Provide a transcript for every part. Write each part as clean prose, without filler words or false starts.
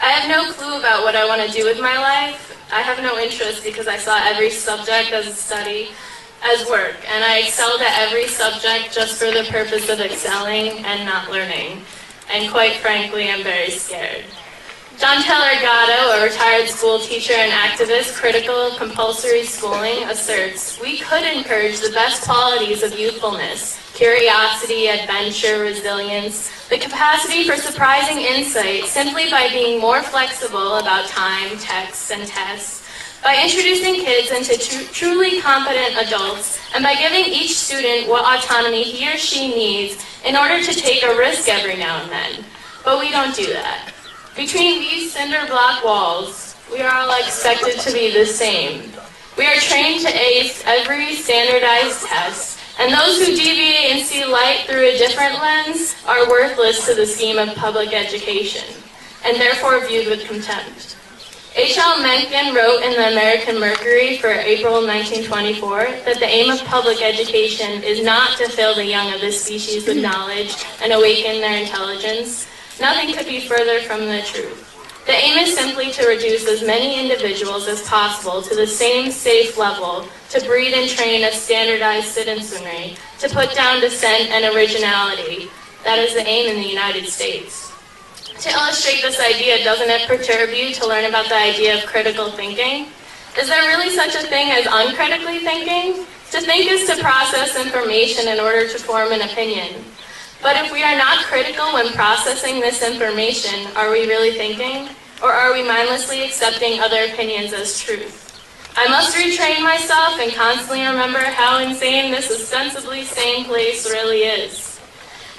I have no clue about what I want to do with my life. I have no interest because I saw every subject as a study, as work, and I excelled at every subject just for the purpose of excelling and not learning. And quite frankly, I'm very scared. John Taylor Gatto, a retired school teacher and activist critical of compulsory schooling, asserts, "We could encourage the best qualities of youthfulness, curiosity, adventure, resilience, the capacity for surprising insight simply by being more flexible about time, texts, and tests, by introducing kids into truly competent adults, and by giving each student what autonomy he or she needs in order to take a risk every now and then." But we don't do that. Between these cinder block walls, we are all expected to be the same. We are trained to ace every standardized test, and those who deviate and see light through a different lens are worthless to the scheme of public education, and therefore viewed with contempt. H.L. Mencken wrote in the American Mercury for April 1924 that the aim of public education is not to fill the young of this species with knowledge and awaken their intelligence. Nothing could be further from the truth. The aim is simply to reduce as many individuals as possible to the same safe level, to breed and train a standardized citizenry, to put down dissent and originality. That is the aim in the United States. To illustrate this idea, doesn't it perturb you to learn about the idea of critical thinking? Is there really such a thing as uncritically thinking? To think is to process information in order to form an opinion. But if we are not critical when processing this information, are we really thinking? Or are we mindlessly accepting other opinions as truth? I must retrain myself and constantly remember how insane this ostensibly sane place really is.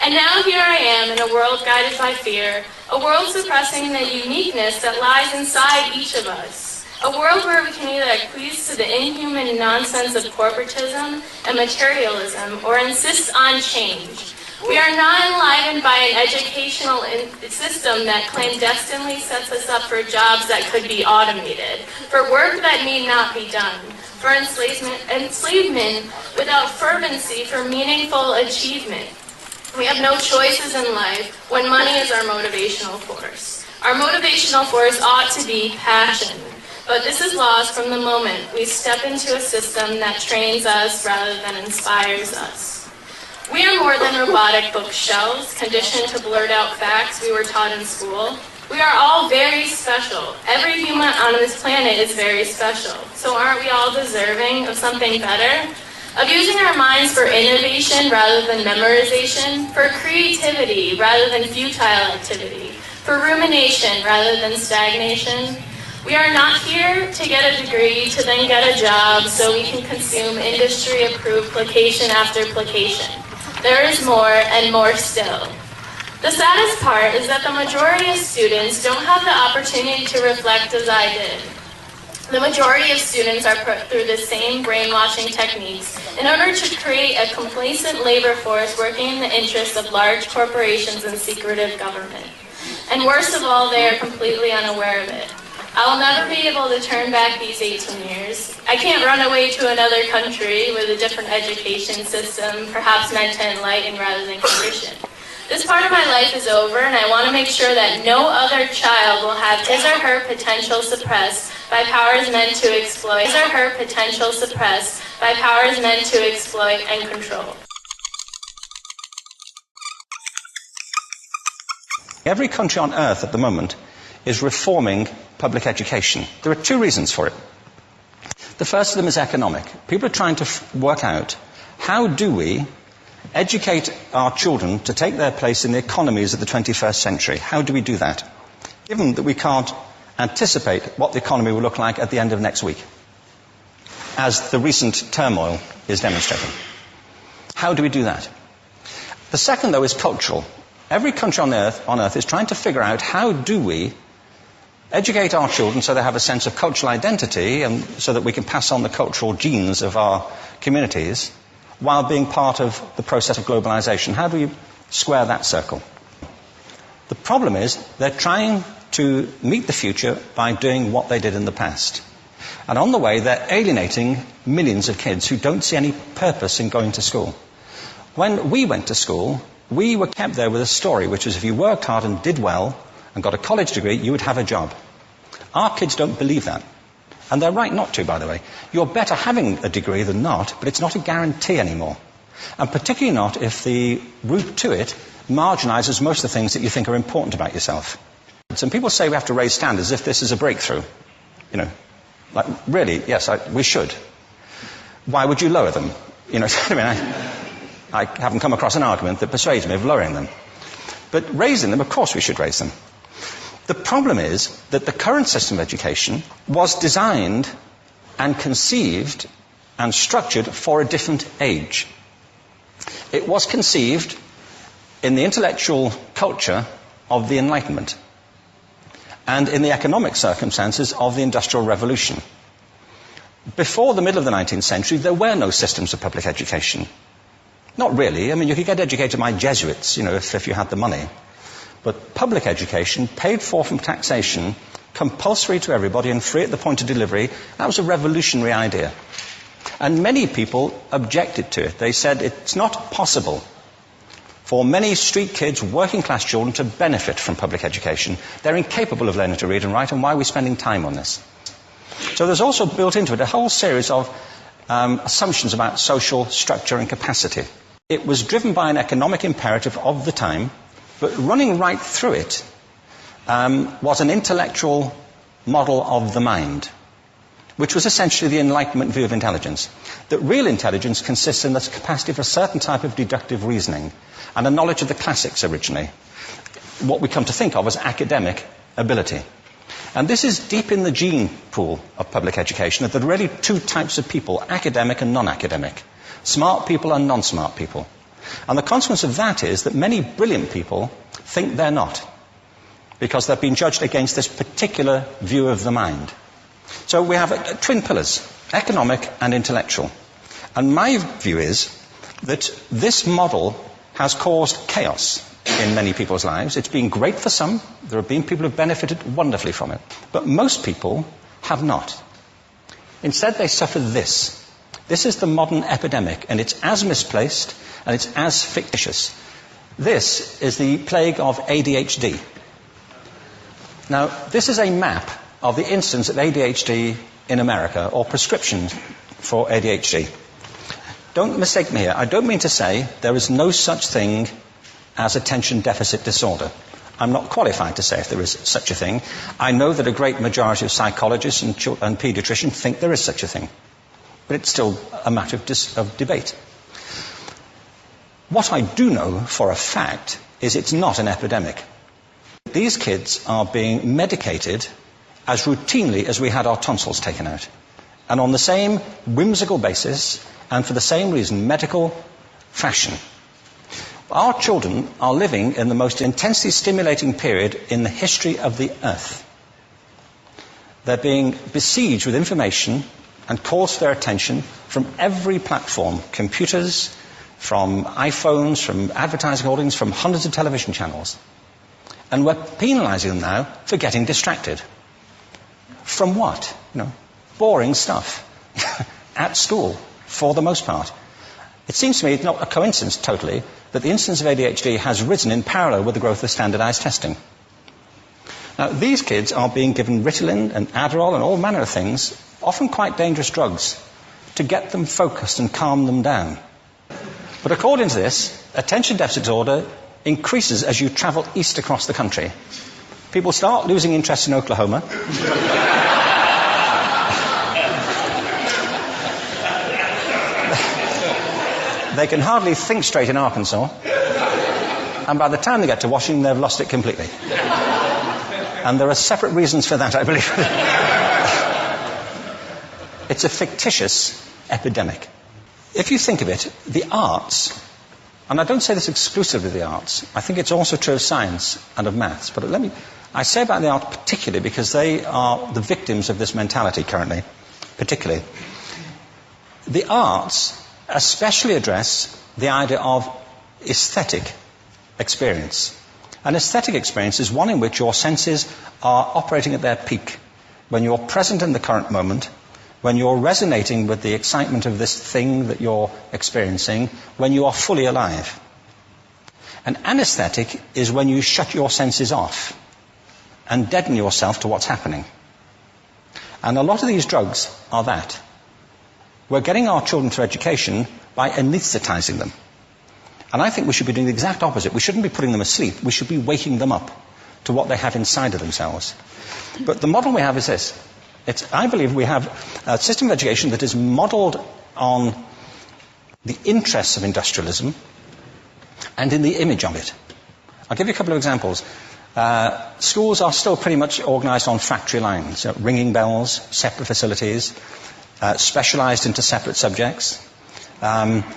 And now here I am in a world guided by fear, a world suppressing the uniqueness that lies inside each of us. A world where we can either acquiesce to the inhuman nonsense of corporatism and materialism or insist on change. We are not enlivened by an educational system that clandestinely sets us up for jobs that could be automated, for work that need not be done, for enslavement without fervency for meaningful achievement. We have no choices in life when money is our motivational force. Our motivational force ought to be passion, but this is lost from the moment we step into a system that trains us rather than inspires us. We are more than robotic bookshelves, conditioned to blurt out facts we were taught in school. We are all very special. Every human on this planet is very special. So aren't we all deserving of something better? Of using our minds for innovation rather than memorization, for creativity rather than futile activity, for rumination rather than stagnation? We are not here to get a degree, to then get a job so we can consume industry-approved placation after placation. There is more and more still. The saddest part is that the majority of students don't have the opportunity to reflect as I did. The majority of students are put through the same brainwashing techniques in order to create a complacent labor force working in the interests of large corporations and secretive government. And worst of all, they are completely unaware of it. I will never be able to turn back these 18 years. I can't run away to another country with a different education system, perhaps meant to enlighten rather than condition. This part of my life is over, and I want to make sure that no other child will have his or her potential suppressed by powers meant to exploit, his or her potential suppressed by powers meant to exploit and control. Every country on earth at the moment is reforming public education. There are two reasons for it. The first of them is economic. People are trying to work out, how do we educate our children to take their place in the economies of the 21st century? How do we do that? Given that we can't anticipate what the economy will look like at the end of next week, as the recent turmoil is demonstrating. How do we do that? The second, though, is cultural. Every country on earth is trying to figure out, how do we educate our children so they have a sense of cultural identity and so that we can pass on the cultural genes of our communities while being part of the process of globalization. How do we square that circle? The problem is they're trying to meet the future by doing what they did in the past. And on the way, they're alienating millions of kids who don't see any purpose in going to school. When we went to school, we were kept there with a story, which was if you worked hard and did well and got a college degree, you would have a job. Our kids don't believe that. And they're right not to, by the way. You're better having a degree than not, but it's not a guarantee anymore. And particularly not if the route to it marginalizes most of the things that you think are important about yourself. Some people say we have to raise standards as if this is a breakthrough. You know, like, really, yes, we should. Why would you lower them? You know, I mean, I haven't come across an argument that persuades me of lowering them. But raising them, of course we should raise them. The problem is that the current system of education was designed and conceived and structured for a different age. It was conceived in the intellectual culture of the Enlightenment and in the economic circumstances of the Industrial Revolution. Before the middle of the 19th century, there were no systems of public education. Not really. I mean, you could get educated by Jesuits, you know, if you had the money. But public education, paid for from taxation, compulsory to everybody and free at the point of delivery, that was a revolutionary idea. And many people objected to it. They said it's not possible for many street kids, working class children, to benefit from public education. They're incapable of learning to read and write, and why are we spending time on this? So there's also built into it a whole series of assumptions about social structure and capacity. It was driven by an economic imperative of the time, but running right through it was an intellectual model of the mind, which was essentially the Enlightenment view of intelligence. That real intelligence consists in the capacity for a certain type of deductive reasoning and a knowledge of the classics originally, what we come to think of as academic ability. And this is deep in the gene pool of public education, that there are really two types of people, academic and non-academic, smart people and non-smart people. And the consequence of that is that many brilliant people think they're not, because they've been judged against this particular view of the mind. So we have twin pillars, economic and intellectual. And my view is that this model has caused chaos in many people's lives. It's been great for some. There have been people who've benefited wonderfully from it. But most people have not. Instead, they suffer this. This is the modern epidemic, and it's as misplaced and it's as fictitious. This is the plague of ADHD. Now, this is a map of the incidence of ADHD in America, or prescriptions for ADHD. Don't mistake me here. I don't mean to say there is no such thing as attention deficit disorder. I'm not qualified to say if there is such a thing. I know that a great majority of psychologists and paediatricians think there is such a thing. But it's still a matter of debate. What I do know for a fact is it's not an epidemic. These kids are being medicated as routinely as we had our tonsils taken out. And on the same whimsical basis, and for the same reason, medical fashion. Our children are living in the most intensely stimulating period in the history of the earth. They're being besieged with information and calls for their attention from every platform, computers, from iPhones, from advertising holdings, from hundreds of television channels. And we're penalizing them now for getting distracted. From what? You know, boring stuff at school, for the most part. It seems to me it's not a coincidence totally that the incidence of ADHD has risen in parallel with the growth of standardized testing. Now, these kids are being given Ritalin and Adderall and all manner of things, often quite dangerous drugs, to get them focused and calm them down. But according to this, attention deficit disorder increases as you travel east across the country. People start losing interest in Oklahoma. They can hardly think straight in Arkansas. And by the time they get to Washington, they've lost it completely. And there are separate reasons for that, I believe. It's a fictitious epidemic. If you think of it, the arts, and I don't say this exclusively of the arts, I think it's also true of science and of maths, but I say about the arts particularly because they are the victims of this mentality currently, particularly. The arts especially address the idea of aesthetic experience. An aesthetic experience is one in which your senses are operating at their peak, when you're present in the current moment, when you're resonating with the excitement of this thing that you're experiencing, when you are fully alive. An anesthetic is when you shut your senses off. and deaden yourself to what's happening. And a lot of these drugs are that. We're getting our children through education by anesthetizing them. And I think we should be doing the exact opposite. We shouldn't be putting them asleep. We should be waking them up to what they have inside of themselves. But the model we have is this. I believe we have a system of education that is modeled on the interests of industrialism and in the image of it. I'll give you a couple of examples. Schools are still pretty much organized on factory lines, ringing bells, separate facilities, specialized into separate subjects.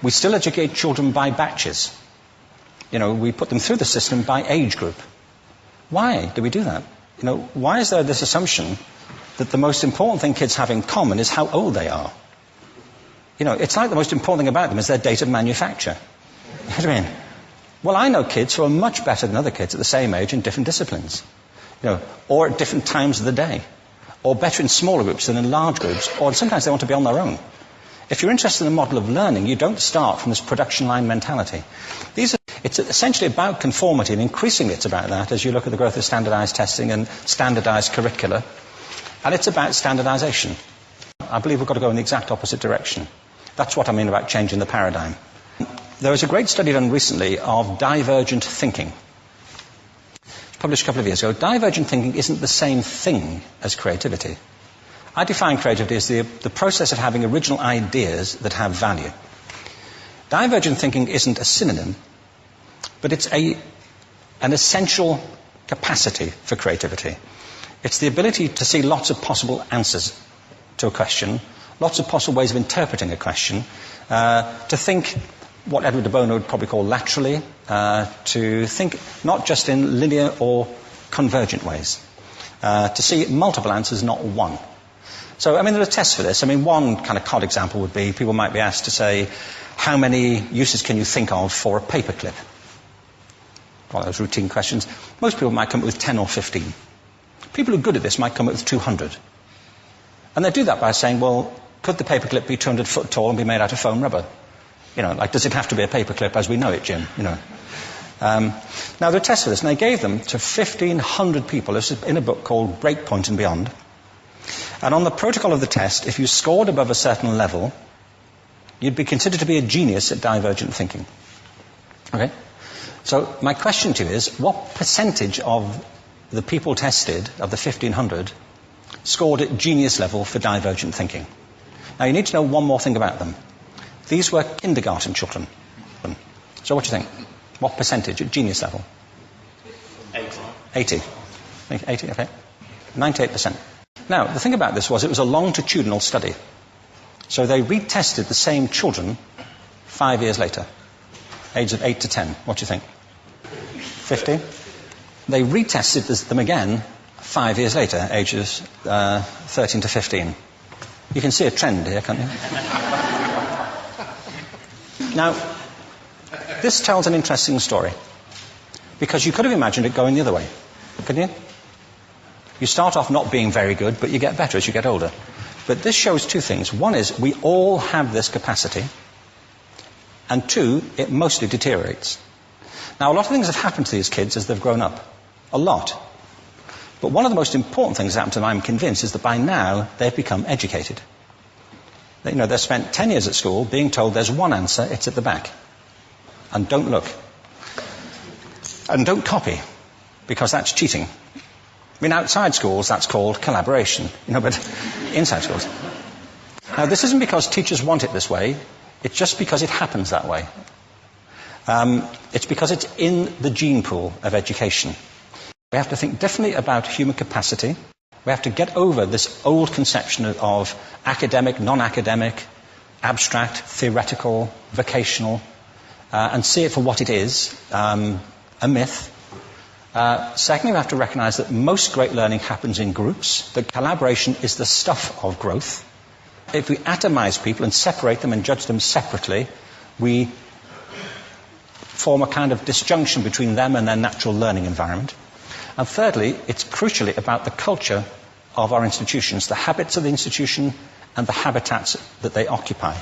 We still educate children by batches. We put them through the system by age group. Why do we do that? Why is there this assumption that the most important thing kids have in common is how old they are? It's like the most important thing about them is their date of manufacture. You know what I mean? Well, I know kids who are much better than other kids at the same age in different disciplines, or at different times of the day, or better in smaller groups than in large groups, or sometimes they want to be on their own. If you're interested in the model of learning, you don't start from this production line mentality. It's essentially about conformity, and increasingly it's about that as you look at the growth of standardized testing and standardized curricula. And it's about standardization. I believe we've got to go in the exact opposite direction. That's what I mean about changing the paradigm. There was a great study done recently of divergent thinking. It was published a couple of years ago. Divergent thinking isn't the same thing as creativity. I define creativity as the process of having original ideas that have value. Divergent thinking isn't a synonym, but it's an essential capacity for creativity. It's the ability to see lots of possible answers to a question, lots of possible ways of interpreting a question, to think what Edward de Bono would probably call laterally, to think not just in linear or convergent ways, to see multiple answers, not one. So, there are tests for this. One kind of cod example would be people might be asked to say, how many uses can you think of for a paperclip? One of those routine questions. Most people might come up with 10 or 15. People who are good at this might come up with 200. And they do that by saying, well, could the paperclip be 200 foot tall and be made out of foam rubber? Does it have to be a paperclip as we know it, Jim? Now, there are tests for this, and they gave them to 1,500 people. This is in a book called Breakpoint and Beyond. And on the protocol of the test, if you scored above a certain level, you'd be considered to be a genius at divergent thinking. Okay? So my question to you is, what percentage of the people tested, of the 1,500, scored at genius level for divergent thinking? Now, you need to know one more thing about them. These were kindergarten children. So what do you think? What percentage at genius level? 80. 80, okay. 98%. Now, the thing about this was it was a longitudinal study. So they retested the same children 5 years later, ages of 8 to 10. What do you think? 50? They retested them again 5 years later, ages 13 to 15. You can see a trend here, can't you? Now, this tells an interesting story, because you could have imagined it going the other way, couldn't you? You start off not being very good, but you get better as you get older. But this shows two things. One is we all have this capacity, and two, it mostly deteriorates. Now, a lot of things have happened to these kids as they've grown up. A lot. But one of the most important things that happened to them, I'm convinced, is that by now they've become educated. They've spent 10 years at school being told there's one answer, it's at the back. And don't look. And don't copy, because that's cheating. Outside schools, that's called collaboration, but inside schools. Now, this isn't because teachers want it this way, it's just because it happens that way. It's because it's in the gene pool of education. We have to think differently about human capacity. We have to get over this old conception of academic, non-academic, abstract, theoretical, vocational, and see it for what it is, a myth. Secondly, we have to recognize that most great learning happens in groups, that collaboration is the stuff of growth. If we atomize people and separate them and judge them separately, we form a kind of disjunction between them and their natural learning environment. And thirdly, it's crucially about the culture of our institutions, the habits of the institution and the habitats that they occupy.